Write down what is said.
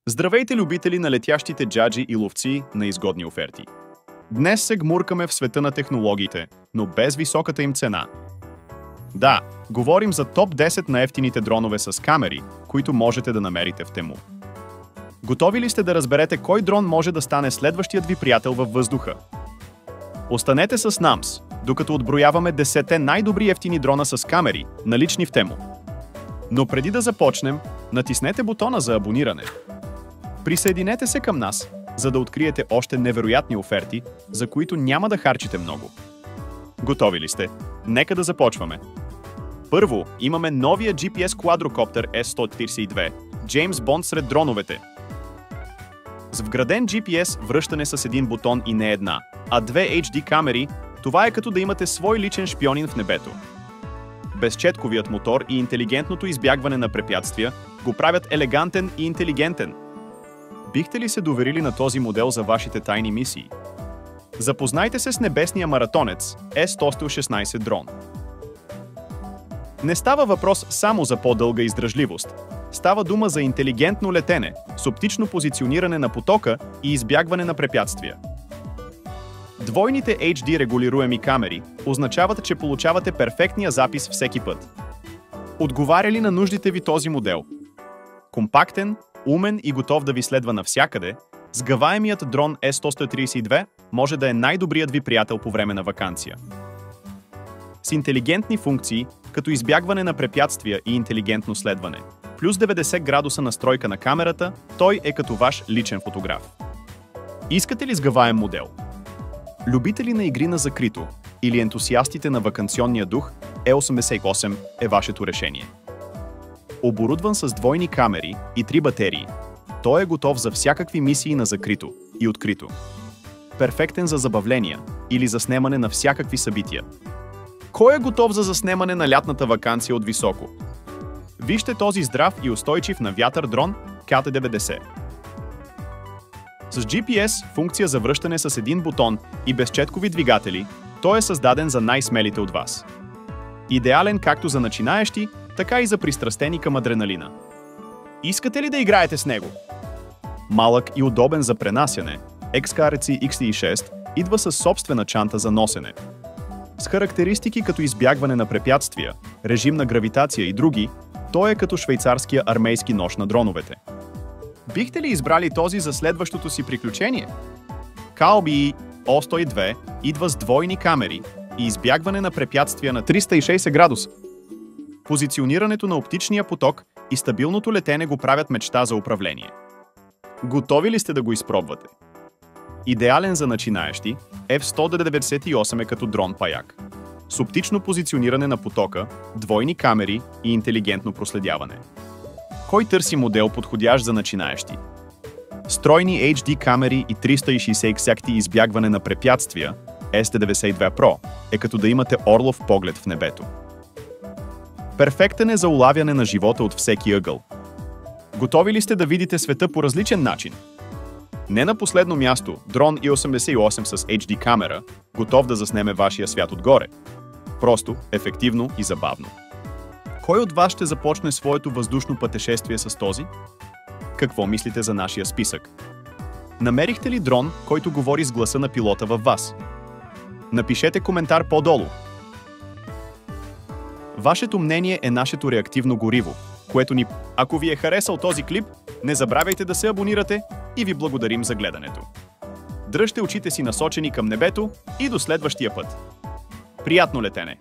Здравейте, любители на летящите джаджи и ловци на изгодни оферти! Днес се гмуркаме в света на технологиите, но без високата им цена. Да, говорим за топ 10 на ефтините дронове с камери, които можете да намерите в Тему. Готови ли сте да разберете кой дрон може да стане следващият ви приятел във въздуха? Останете с намс, докато отброяваме 10 най-добри ефтини дрона с камери, налични в Тему. Но преди да започнем, натиснете бутона за абониране. Присъединете се към нас, за да откриете още невероятни оферти, за които няма да харчите много. Готови ли сте? Нека да започваме. Първо, имаме новия GPS Quadrocopter S142, Джеймс Бонд сред дроновете. С вграден GPS, връщане с един бутон и не една, а две HD камери, това е като да имате свой личен шпионин в небето. Безчетковият мотор и интелигентното избягване на препятствия го правят елегантен и интелигентен. Бихте ли се доверили на този модел за вашите тайни мисии? Запознайте се с небесния маратонец S116 дрон. Не става въпрос само за по-дълга издръжливост. Става дума за интелигентно летене, с оптично позициониране на потока и избягване на препятствия. Двойните HD регулируеми камери означават, че получавате перфектния запис всеки път. Отговаря ли на нуждите ви този модел? Компактен, умен и готов да ви следва навсякъде, сгъваемият дрон S132 може да е най-добрият ви приятел по време на ваканция. С интелигентни функции, като избягване на препятствия и интелигентно следване, плюс 90 градуса настройка на камерата, той е като ваш личен фотограф. Искате ли сгъваем модел? Любители на игри на закрито или ентусиастите на ваканционния дух, E88 е вашето решение. Оборудван с двойни камери и 3 батерии, той е готов за всякакви мисии на закрито и открито. Перфектен за забавления или за снемане на всякакви събития. Кой е готов за заснемане на лятната ваканция от високо? Вижте този здрав и устойчив на вятър дрон KT-90. С GPS, функция за връщане с един бутон и безчеткови двигатели, той е създаден за най-смелите от вас. Идеален както за начинаещи, така и за пристрастени към адреналина. Искате ли да играете с него? Малък и удобен за пренасяне, XKRC XT6 идва със собствена чанта за носене. С характеристики като избягване на препятствия, режим на гравитация и други, той е като швейцарския армейски нож на дроновете. Бихте ли избрали този за следващото си приключение? Calbee O102 идва с двойни камери и избягване на препятствия на 360 градуса. Позиционирането на оптичния поток и стабилното летене го правят мечта за управление. Готови ли сте да го изпробвате? Идеален за начинаещи, F198 е като дрон-паяк. С оптично позициониране на потока, двойни камери и интелигентно проследяване. Кой търси модел подходящ за начинаещи? Стройни HD камери и 360 ексакти избягване на препятствия, S92 Pro е като да имате орлов поглед в небето. Перфектен е за улавяне на живота от всеки ъгъл. Готови ли сте да видите света по различен начин? Не на последно място, дрон I88 с HD камера, готов да заснеме вашия свят отгоре. Просто, ефективно и забавно. Кой от вас ще започне своето въздушно пътешествие с този? Какво мислите за нашия списък? Намерихте ли дрон, който говори с гласа на пилота във вас? Напишете коментар по-долу. Вашето мнение е нашето реактивно гориво, което ни... Ако ви е харесал този клип, не забравяйте да се абонирате и ви благодарим за гледането. Дръжте очите си насочени към небето и до следващия път. Приятно летене!